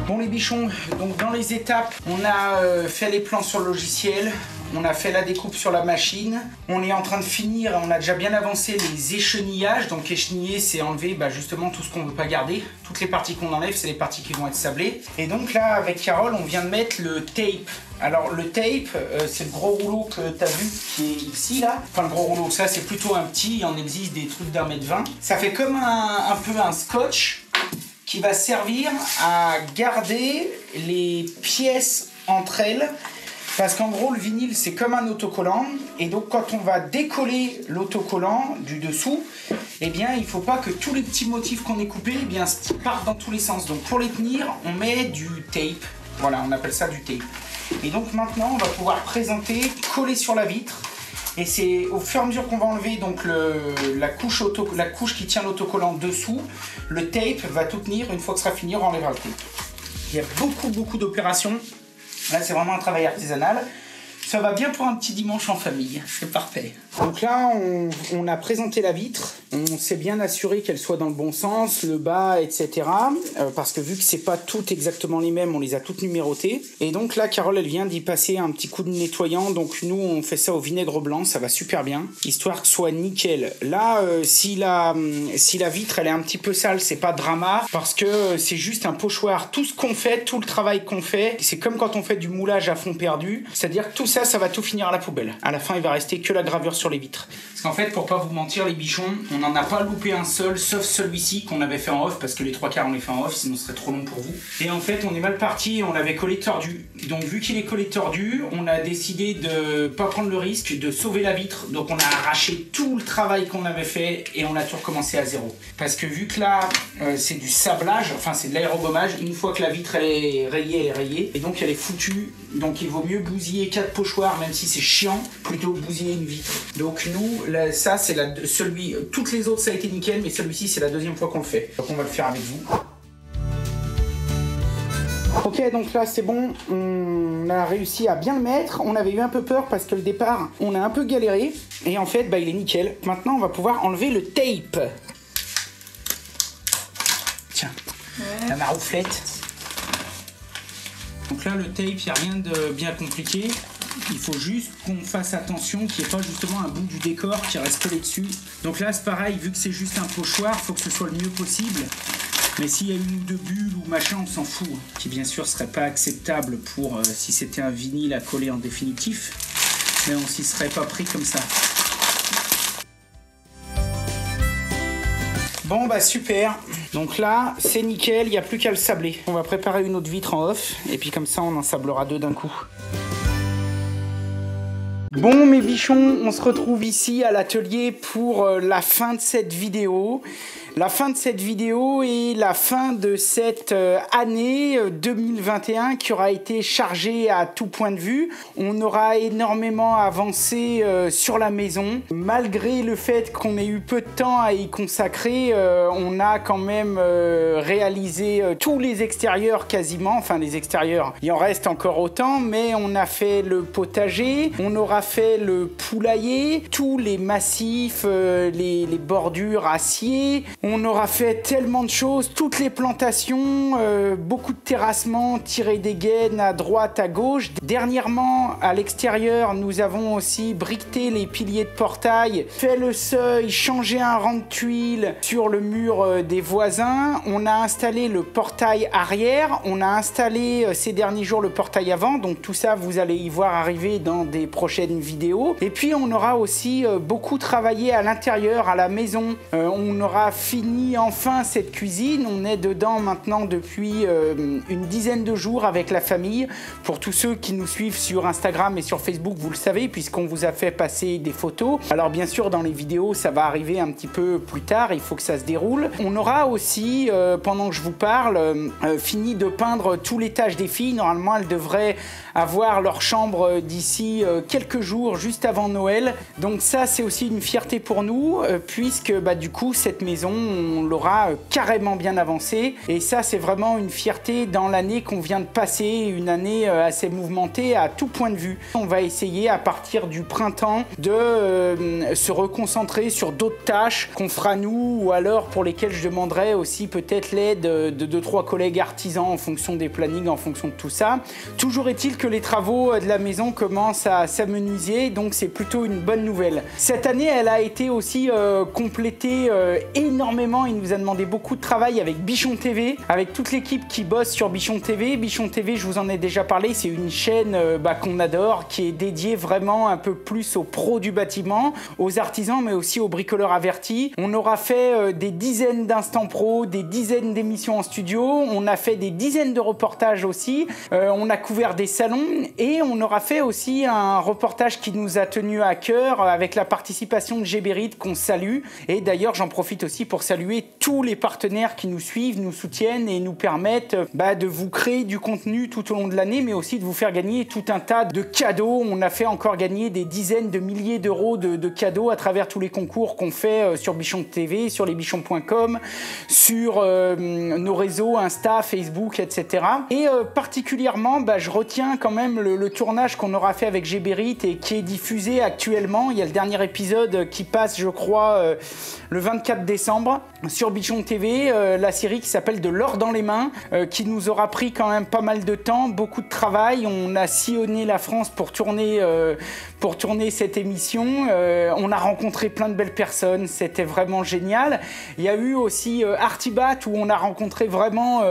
Bon les bichons, donc dans les étapes, on a fait les plans sur le logiciel. On a fait la découpe sur la machine. On est en train de finir, on a déjà bien avancé les échenillages. Donc écheniller, c'est enlever justement tout ce qu'on ne veut pas garder. Toutes les parties qu'on enlève, c'est les parties qui vont être sablées. Et donc là, avec Carole, on vient de mettre le tape. Alors le tape, c'est le gros rouleau que tu as vu qui est ici là. Enfin le gros rouleau, ça c'est plutôt un petit, il en existe des trucs d'1,20 m. Ça fait comme un peu un scotch qui va servir à garder les pièces entre elles. Parce qu'en gros, le vinyle, c'est comme un autocollant. Et donc, quand on va décoller l'autocollant du dessous, eh bien, il ne faut pas que tous les petits motifs qu'on ait coupés partent dans tous les sens. Donc, pour les tenir, on met du tape. Voilà, on appelle ça du tape. Et donc, maintenant, on va pouvoir présenter, coller sur la vitre. Et c'est au fur et à mesure qu'on va enlever donc la couche qui tient l'autocollant dessous, le tape va tout tenir. Une fois que ce sera fini, on enlèvera le tape. Il y a beaucoup d'opérations. Là, c'est vraiment un travail artisanal. Ça va bien pour un petit dimanche en famille. C'est parfait. Donc là, on a présenté la vitre. On s'est bien assuré qu'elle soit dans le bon sens, le bas, etc. Parce que vu que c'est pas toutes exactement les mêmes, on les a toutes numérotées. Et donc là, Carole, elle vient d'y passer un petit coup de nettoyant. Donc nous, on fait ça au vinaigre blanc. Ça va super bien. Histoire que ce soit nickel. Là, si la vitre, elle est un petit peu sale, c'est pas drama. Parce que c'est juste un pochoir. Tout ce qu'on fait, tout le travail qu'on fait, c'est comme quand on fait du moulage à fond perdu. C'est-à-dire que tout ça, ça va tout finir à la poubelle. À la fin, il va rester que la gravure sur les vitres. Parce qu'en fait, pour pas vous mentir, les bichons, on n'en a pas loupé un seul, sauf celui-ci qu'on avait fait en off, parce que les 3/4 on les fait en off, sinon ce serait trop long pour vous. Et en fait, on est mal parti, on l'avait collé tordu. Donc vu qu'il est collé tordu, on a décidé de pas prendre le risque de sauver la vitre. Donc on a arraché tout le travail qu'on avait fait et on a tout recommencé à zéro. Parce que vu que là, c'est du sablage, enfin c'est de l'aérogommage, une fois que la vitre elle est rayée, et donc elle est foutue. Donc il vaut mieux bousiller 4 pochoirs, même si c'est chiant, plutôt bousiller une vitre. Donc nous, là, ça c'est toutes les autres ça a été nickel, mais celui-ci c'est la deuxième fois qu'on le fait. Donc on va le faire avec vous. Ok, donc là c'est bon, on a réussi à bien le mettre. On avait eu un peu peur parce que le départ, on a un peu galéré. Et en fait, il est nickel. Maintenant, on va pouvoir enlever le tape. Tiens, la marouflette. Donc là, le tape, il n'y a rien de bien compliqué. Il faut juste qu'on fasse attention qu'il n'y ait pas justement un bout du décor qui reste collé dessus. Donc là, c'est pareil, vu que c'est juste un pochoir, il faut que ce soit le mieux possible. Mais s'il y a une ou deux bulles ou machin, on s'en fout. Qui bien sûr serait pas acceptable pour si c'était un vinyle à coller en définitif. Mais on s'y serait pas pris comme ça. Bon super. Donc là, c'est nickel, il n'y a plus qu'à le sabler. On va préparer une autre vitre en off. Et puis comme ça, on en sablera 2 d'un coup. Bon mes bichons, on se retrouve ici à l'atelier pour la fin de cette vidéo. La fin de cette vidéo et la fin de cette année 2021 qui aura été chargée à tout point de vue. On aura énormément avancé sur la maison. Malgré le fait qu'on ait eu peu de temps à y consacrer, on a quand même réalisé tous les extérieurs quasiment. Enfin les extérieurs, il en reste encore autant, mais on a fait le potager. On aura fait le poulailler, tous les massifs, les bordures acier. On aura fait tellement de choses, toutes les plantations, beaucoup de terrassements, tirer des gaines à droite, à gauche. Dernièrement, à l'extérieur, nous avons aussi briqueté les piliers de portail, fait le seuil, changé un rang de tuiles sur le mur des voisins. On a installé le portail arrière, on a installé ces derniers jours le portail avant, donc tout ça vous allez y voir arriver dans des prochaines vidéos. Et puis on aura aussi beaucoup travaillé à l'intérieur, à la maison. On aura fini enfin cette cuisine, on est dedans maintenant depuis une dizaine de jours avec la famille. Pour tous ceux qui nous suivent sur Instagram et sur Facebook, vous le savez puisqu'on vous a fait passer des photos. Alors bien sûr dans les vidéos ça va arriver un petit peu plus tard, il faut que ça se déroule. On aura aussi, pendant que je vous parle, fini de peindre tout l'étage des filles. Normalement elles devraient avoir leur chambre d'ici quelques jours, juste avant Noël. Donc ça c'est aussi une fierté pour nous puisque du coup cette maison on l'aura carrément bien avancée, et ça c'est vraiment une fierté dans l'année qu'on vient de passer, une année assez mouvementée à tout point de vue. On va essayer à partir du printemps de se reconcentrer sur d'autres tâches qu'on fera nous, ou alors pour lesquelles je demanderai aussi peut-être l'aide de 2-3 collègues artisans en fonction des plannings, en fonction de tout ça. Toujours est-il que les travaux de la maison commencent à s'amenuiser, donc c'est plutôt une bonne nouvelle. Cette année elle a été aussi complétée énormément, il nous a demandé beaucoup de travail avec Bichon TV, avec toute l'équipe qui bosse sur Bichon TV. Bichon TV, je vous en ai déjà parlé, c'est une chaîne qu'on adore, qui est dédiée vraiment un peu plus aux pros du bâtiment, aux artisans, mais aussi aux bricoleurs avertis. On aura fait des dizaines d'instants pro, des dizaines d'émissions en studio, on a fait des dizaines de reportages aussi, on a couvert des salons, et on aura fait aussi un reportage qui nous a tenu à cœur avec la participation de Géberit qu'on salue. Et d'ailleurs j'en profite aussi pour saluer tous les partenaires qui nous suivent, nous soutiennent et nous permettent de vous créer du contenu tout au long de l'année, mais aussi de vous faire gagner tout un tas de cadeaux. On a fait encore gagner des dizaines de milliers d'euros de cadeaux à travers tous les concours qu'on fait sur Bichon TV, sur lesbichons.com, sur nos réseaux Insta, Facebook, etc. Et particulièrement, je retiens quand même le tournage qu'on aura fait avec Géberit et qui est diffusé actuellement. Il y a le dernier épisode qui passe, je crois, le 24 décembre sur Bichon TV, la série qui s'appelle De l'or dans les mains, qui nous aura pris quand même pas mal de temps, beaucoup de travail. On a sillonné la France pour tourner cette émission. On a rencontré plein de belles personnes, c'était vraiment génial. Il y a eu aussi Artibat où on a rencontré vraiment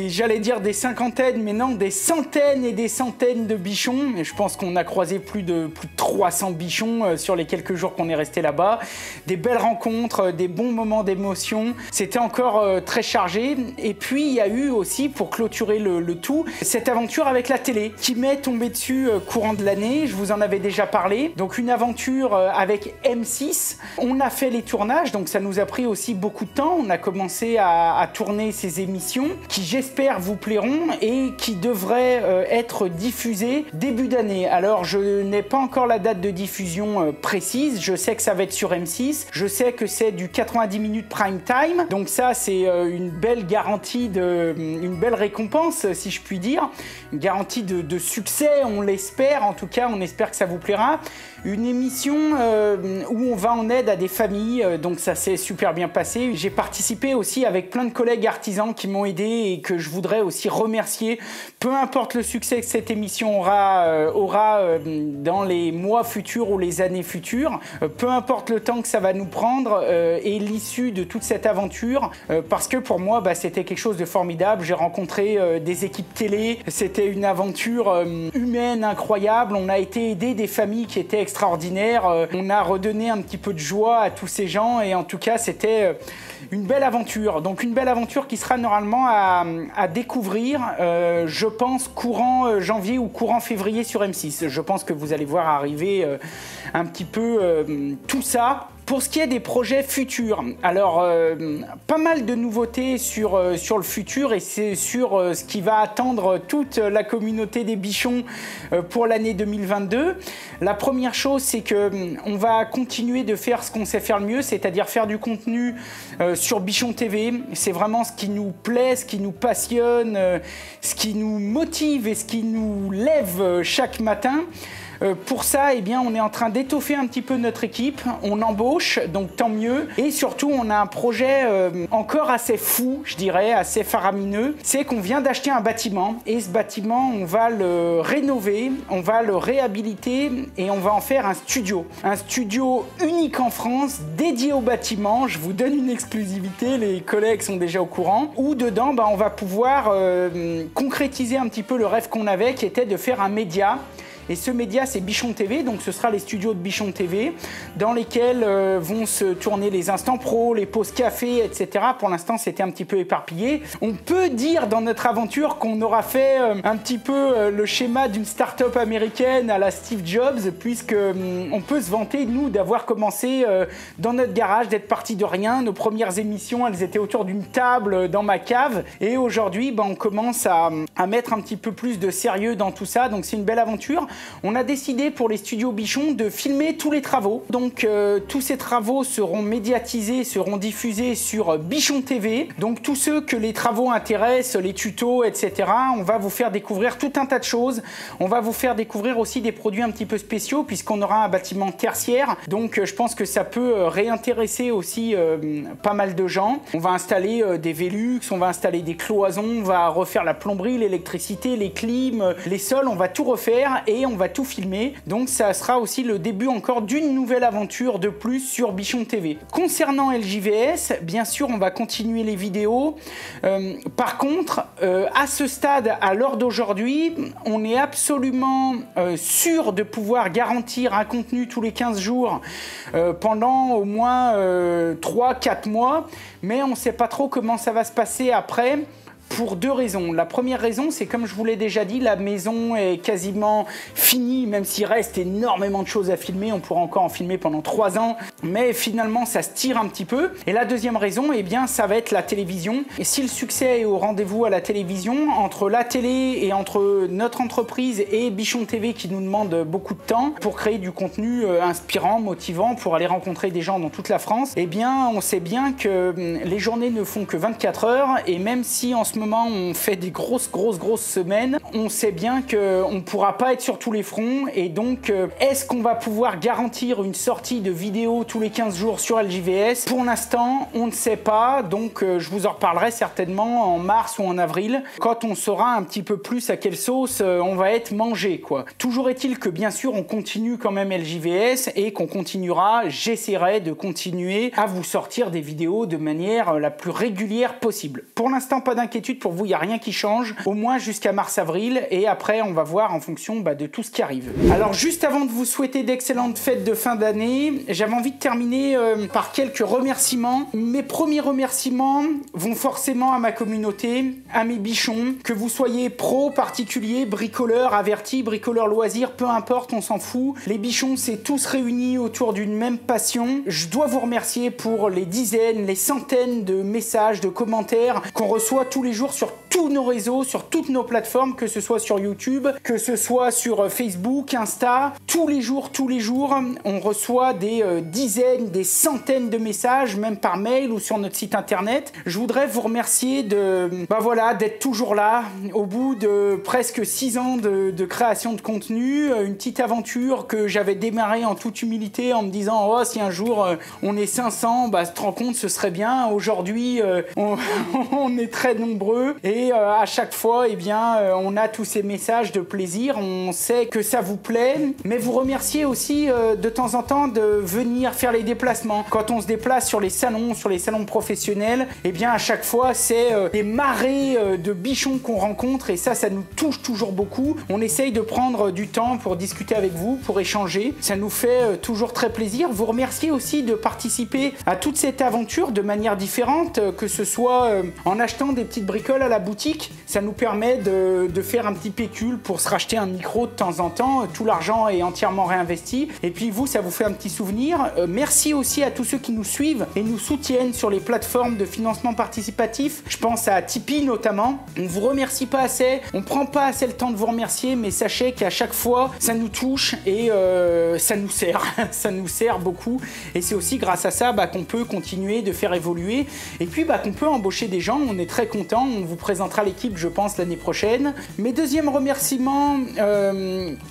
j'allais dire des cinquantaines, mais non, des centaines et des centaines de bichons. Et je pense qu'on a croisé plus de 300 bichons sur les quelques jours qu'on est resté là-bas. Des belles rencontres, des bons moments d'émotion. C'était encore très chargé. Et puis il y a eu aussi, pour clôturer le tout, cette aventure avec la télé qui m'est tombée dessus courant de l'année. Je vous en avais déjà parlé. Donc une aventure avec M6. On a fait les tournages, donc ça nous a pris aussi beaucoup de temps. On a commencé à tourner ces émissions qui, j'espère, vous plairont et qui devraient être diffusées début d'année. Alors je n'ai pas encore la date de diffusion précise. Je sais que ça va être sur M6. Je sais que c'est du 90 minutes prime time. Donc ça c'est une belle garantie, une belle récompense si je puis dire. Une garantie de succès, on l'espère. En tout cas, on espère que ça vous plaira. Une émission où on va en aide à des familles, donc ça s'est super bien passé. J'ai participé aussi avec plein de collègues artisans qui m'ont aidé et que je voudrais aussi remercier. Peu importe le succès que cette émission aura dans les mois futurs ou les années futures, peu importe le temps que ça va nous prendre et l'issue de toute cette aventure, parce que pour moi c'était quelque chose de formidable. J'ai rencontré des équipes télé, c'était une aventure humaine incroyable. On a été aidé des familles qui étaient extraordinaires, on a redonné un petit peu de joie à tous ces gens, et en tout cas c'était une belle aventure. Donc une belle aventure qui sera normalement à découvrir, je pense courant janvier ou courant février sur M6. Je pense que vous allez voir arriver un petit peu tout ça. Pour ce qui est des projets futurs, alors pas mal de nouveautés sur le futur, et c'est sur ce qui va attendre toute la communauté des bichons pour l'année 2022. La première chose, c'est que on va continuer de faire ce qu'on sait faire le mieux, c'est-à-dire faire du contenu sur Bichon TV. C'est vraiment ce qui nous plaît, ce qui nous passionne, ce qui nous motive et ce qui nous lève chaque matin. Pour ça, eh bien, on est en train d'étoffer un petit peu notre équipe. On embauche, donc tant mieux. Et surtout, on a un projet encore assez fou, je dirais, assez faramineux. C'est qu'on vient d'acheter un bâtiment. Et ce bâtiment, on va le rénover, on va le réhabiliter et on va en faire un studio. Un studio unique en France, dédié au bâtiment. Je vous donne une exclusivité, les collègues sont déjà au courant. Où dedans, on va pouvoir concrétiser un petit peu le rêve qu'on avait, qui était de faire un média. Et ce média, c'est Bichon TV, donc ce sera les studios de Bichon TV, dans lesquels vont se tourner les instants pro, les pauses café, etc. Pour l'instant, c'était un petit peu éparpillé. On peut dire dans notre aventure qu'on aura fait un petit peu le schéma d'une start-up américaine à la Steve Jobs, puisque on peut se vanter, nous, d'avoir commencé dans notre garage, d'être parti de rien. Nos premières émissions, elles étaient autour d'une table dans ma cave. Et aujourd'hui, on commence à mettre un petit peu plus de sérieux dans tout ça, donc c'est une belle aventure. On a décidé pour les studios Bichon de filmer tous les travaux. Donc tous ces travaux seront médiatisés, seront diffusés sur Bichon TV. Donc tous ceux que les travaux intéressent, les tutos, etc. On va vous faire découvrir tout un tas de choses. On va vous faire découvrir aussi des produits un petit peu spéciaux puisqu'on aura un bâtiment tertiaire. Donc je pense que ça peut réintéresser aussi pas mal de gens. On va installer des Velux, on va installer des cloisons, on va refaire la plomberie, l'électricité, les clims, les sols. On va tout refaire et on va tout filmer, donc ça sera aussi le début encore d'une nouvelle aventure de plus sur Bichon TV. Concernant LJVS, bien sûr on va continuer les vidéos. Par contre, à ce stade, à l'heure d'aujourd'hui, on est absolument sûr de pouvoir garantir un contenu tous les 15 jours pendant au moins 3-4 mois, mais on ne sait pas trop comment ça va se passer après. Pour deux raisons. La première raison, c'est comme je vous l'ai déjà dit, la maison est quasiment finie, même s'il reste énormément de choses à filmer. On pourra encore en filmer pendant 3 ans, mais finalement, ça se tire un petit peu. Et la deuxième raison, eh bien, ça va être la télévision. Et si le succès est au rendez-vous à la télévision, entre la télé et entre notre entreprise et Bichon TV qui nous demande beaucoup de temps pour créer du contenu inspirant, motivant, pour aller rencontrer des gens dans toute la France, eh bien, on sait bien que les journées ne font que 24 heures et même si en ce moment on fait des grosses semaines, on sait bien qu'on ne pourra pas être sur tous les fronts et donc est-ce qu'on va pouvoir garantir une sortie de vidéo tous les 15 jours sur LJVS? Pour l'instant, on ne sait pas, donc je vous en reparlerai certainement en mars ou en avril quand on saura un petit peu plus à quelle sauce on va être mangé, quoi. Toujours est-il que bien sûr on continue quand même LJVS et qu'on continuera, j'essaierai de continuer à vous sortir des vidéos de manière la plus régulière possible. Pour l'instant, pas d'inquiétude pour vous, il n'y a rien qui change, au moins jusqu'à mars-avril, et après on va voir en fonction de tout ce qui arrive. Alors juste avant de vous souhaiter d'excellentes fêtes de fin d'année, j'avais envie de terminer par quelques remerciements. Mes premiers remerciements vont forcément à ma communauté, à mes bichons, que vous soyez pro, particulier, bricoleur, averti, bricoleur loisir, peu importe, on s'en fout. Les bichons, c'est tous réunis autour d'une même passion. Je dois vous remercier pour les dizaines, les centaines de messages, de commentaires qu'on reçoit tous les jours sur tous nos réseaux, sur toutes nos plateformes, que ce soit sur YouTube, que ce soit sur Facebook, Insta. Tous les jours, on reçoit des dizaines, des centaines de messages, même par mail ou sur notre site internet. Je voudrais vous remercier d'être toujours là, au bout de presque 6 ans de création de contenu, une petite aventure que j'avais démarrée en toute humilité en me disant « Oh, si un jour on est 500, tu te rends compte, ce serait bien. » Aujourd'hui, on est très nombreux et à chaque fois, on a tous ces messages de plaisir. On sait que ça vous plaît, mais vous remerciez aussi de temps en temps de venir faire les déplacements. Quand on se déplace sur les salons professionnels, à chaque fois, c'est des marées de bichons qu'on rencontre et ça nous touche toujours beaucoup. On essaye de prendre du temps pour discuter avec vous, pour échanger. Ça nous fait toujours très plaisir. Vous remerciez aussi de participer à toute cette aventure de manière différente, que ce soit en achetant des petites bricoles à la boutique. Ça nous permet de faire un petit pécule pour se racheter un micro de temps en temps. Tout l'argent est entièrement réinvesti. Et puis vous, ça vous fait un petit souvenir. Merci aussi à tous ceux qui nous suivent et nous soutiennent sur les plateformes de financement participatif. Je pense à Tipeee notamment. On ne vous remercie pas assez. On ne prend pas assez le temps de vous remercier, mais sachez qu'à chaque fois, ça nous touche et ça nous sert. Ça nous sert beaucoup. Et c'est aussi grâce à ça qu'on peut continuer de faire évoluer et puis qu'on peut embaucher des gens. On est très content on vous présentera l'équipe, je pense, l'année prochaine. Mes deuxièmes remerciements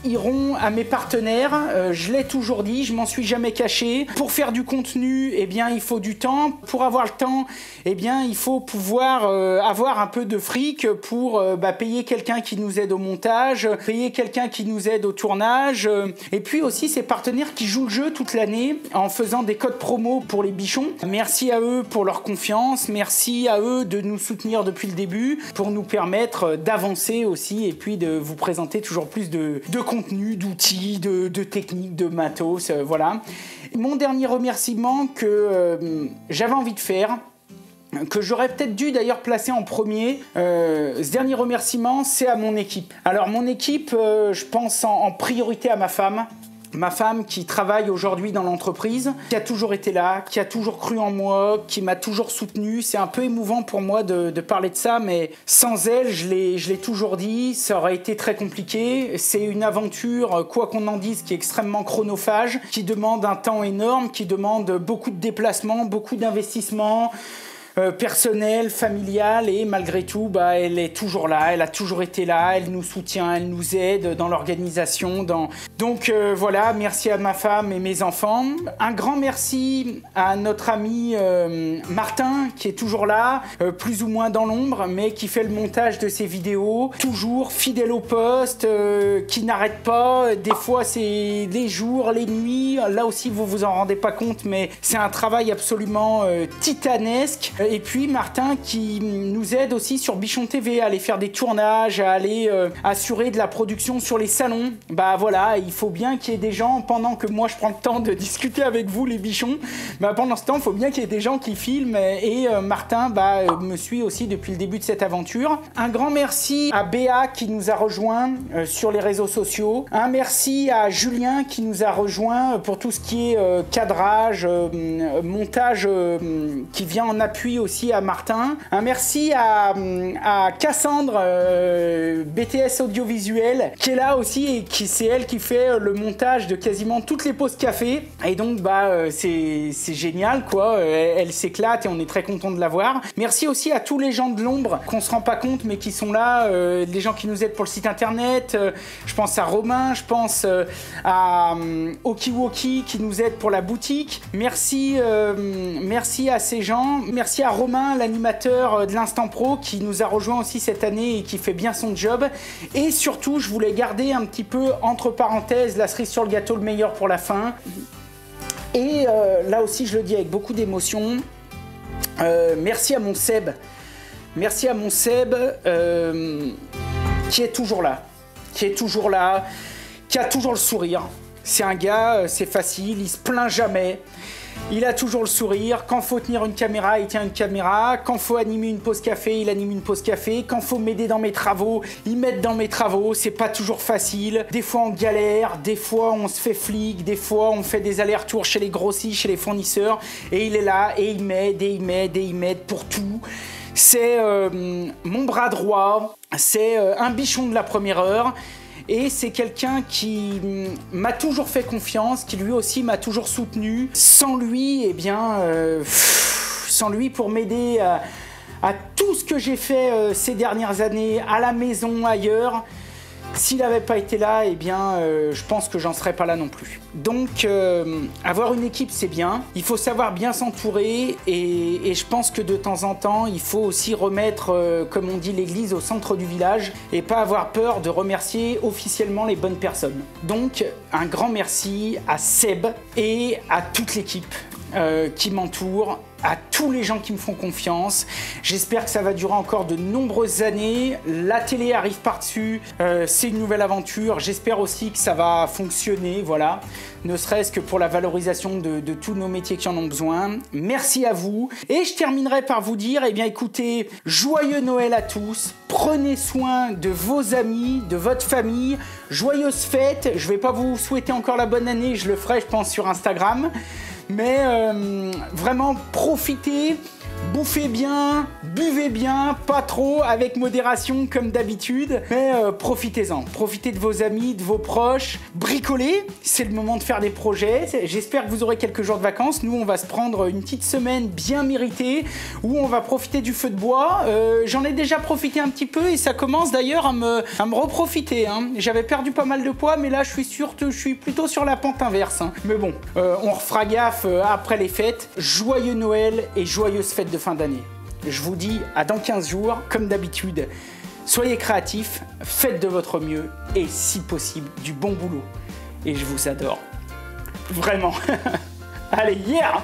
iront à mes partenaires. Je l'ai toujours dit, je m'en suis jamais caché. Pour faire du contenu, eh bien, il faut du temps. Pour avoir le temps, eh bien, il faut pouvoir avoir un peu de fric pour payer quelqu'un qui nous aide au montage, payer quelqu'un qui nous aide au tournage, et puis aussi ces partenaires qui jouent le jeu toute l'année en faisant des codes promo pour les bichons. Merci à eux pour leur confiance, merci à eux de nous soutenir depuis le début pour nous permettre d'avancer aussi et puis de vous présenter toujours plus de contenu, d'outils, de techniques, de matos, voilà. Mon dernier remerciement que j'avais envie de faire, que j'aurais peut-être dû d'ailleurs placer en premier, ce dernier remerciement, c'est à mon équipe. Alors mon équipe, je pense en priorité à ma femme. Ma femme qui travaille aujourd'hui dans l'entreprise, qui a toujours été là, qui a toujours cru en moi, qui m'a toujours soutenu. C'est un peu émouvant pour moi de parler de ça, mais sans elle, je l'ai toujours dit, ça aurait été très compliqué. C'est une aventure, quoi qu'on en dise, qui est extrêmement chronophage, qui demande un temps énorme, qui demande beaucoup de déplacements, beaucoup d'investissements, personnel, familial, et malgré tout, elle est toujours là, elle a toujours été là, elle nous soutient, elle nous aide dans l'organisation. Donc voilà, merci à ma femme et mes enfants. Un grand merci à notre ami Martin, qui est toujours là, plus ou moins dans l'ombre, mais qui fait le montage de ses vidéos, toujours fidèle au poste, qui n'arrête pas. Des fois, c'est les jours, les nuits. Là aussi, vous vous en rendez pas compte, mais c'est un travail absolument titanesque. Et puis Martin qui nous aide aussi sur Bichon TV à aller faire des tournages, à aller assurer de la production sur les salons. Voilà, il faut bien qu'il y ait des gens, pendant que moi je prends le temps de discuter avec vous les bichons, pendant ce temps il faut bien qu'il y ait des gens qui filment, et Martin me suit aussi depuis le début de cette aventure. Un grand merci à Béa qui nous a rejoints sur les réseaux sociaux. Un merci à Julien qui nous a rejoints pour tout ce qui est cadrage, montage, qui vient en appui aussi à Martin. Un merci à Cassandre, BTS audiovisuel, qui est là aussi, et c'est elle qui fait le montage de quasiment toutes les pauses café. Et donc c'est génial quoi, elle s'éclate et on est très content de la voir. Merci aussi à tous les gens de l'ombre qu'on se rend pas compte mais qui sont là, les gens qui nous aident pour le site internet. Je pense à Romain, je pense à Okiwoki qui nous aide pour la boutique. Merci à ces gens. Merci à Romain, l'animateur de l'Instant Pro, qui nous a rejoint aussi cette année et qui fait bien son job. Et surtout, je voulais garder un petit peu entre parenthèses la cerise sur le gâteau, le meilleur pour la fin. Et là aussi, je le dis avec beaucoup d'émotion. Merci à mon Seb. Merci à mon Seb qui est toujours là. Qui a toujours le sourire. C'est un gars, c'est facile, il se plaint jamais. Il a toujours le sourire. Quand faut tenir une caméra, il tient une caméra. Quand faut animer une pause café, il anime une pause café. Quand faut m'aider dans mes travaux, il m'aide dans mes travaux. C'est pas toujours facile. Des fois on galère, des fois on se fait flic, des fois on fait des allers-retours chez les grossistes, chez les fournisseurs. Et il est là et il m'aide, et il m'aide, et il m'aide pour tout. C'est mon bras droit. C'est un bichon de la première heure. Et c'est quelqu'un qui m'a toujours fait confiance, qui lui aussi m'a toujours soutenu. Sans lui, sans lui pour m'aider à tout ce que j'ai fait ces dernières années, à la maison, ailleurs, s'il n'avait pas été là, je pense que j'en serais pas là non plus. Donc, avoir une équipe, c'est bien. Il faut savoir bien s'entourer et je pense que de temps en temps, il faut aussi remettre, comme on dit, l'église au centre du village et pas avoir peur de remercier officiellement les bonnes personnes. Donc, un grand merci à Seb et à toute l'équipe qui m'entoure, à tous les gens qui me font confiance. J'espère que ça va durer encore de nombreuses années. La télé arrive par-dessus, c'est une nouvelle aventure. J'espère aussi que ça va fonctionner, voilà. Ne serait-ce que pour la valorisation de tous nos métiers qui en ont besoin. Merci à vous. Et je terminerai par vous dire, écoutez, joyeux Noël à tous. Prenez soin de vos amis, de votre famille. Joyeuses fêtes. Je vais pas vous souhaiter encore la bonne année, je le ferai, je pense, sur Instagram. Mais vraiment, profitez, Bouffez bien, buvez bien, pas trop, avec modération comme d'habitude, mais profitez-en. Profitez de vos amis, de vos proches, bricolez, c'est le moment de faire des projets. J'espère que vous aurez quelques jours de vacances. Nous, on va se prendre une petite semaine bien méritée où on va profiter du feu de bois. J'en ai déjà profité un petit peu et ça commence d'ailleurs à me reprofiter. Hein. J'avais perdu pas mal de poids, mais là, je suis plutôt sur la pente inverse. Hein. Mais bon, on refera gaffe après les fêtes. Joyeux Noël et joyeuses fêtes de fin d'année. Je vous dis à dans 15 jours, comme d'habitude, soyez créatifs, faites de votre mieux et si possible du bon boulot. Et je vous adore. Vraiment. Allez, yeah!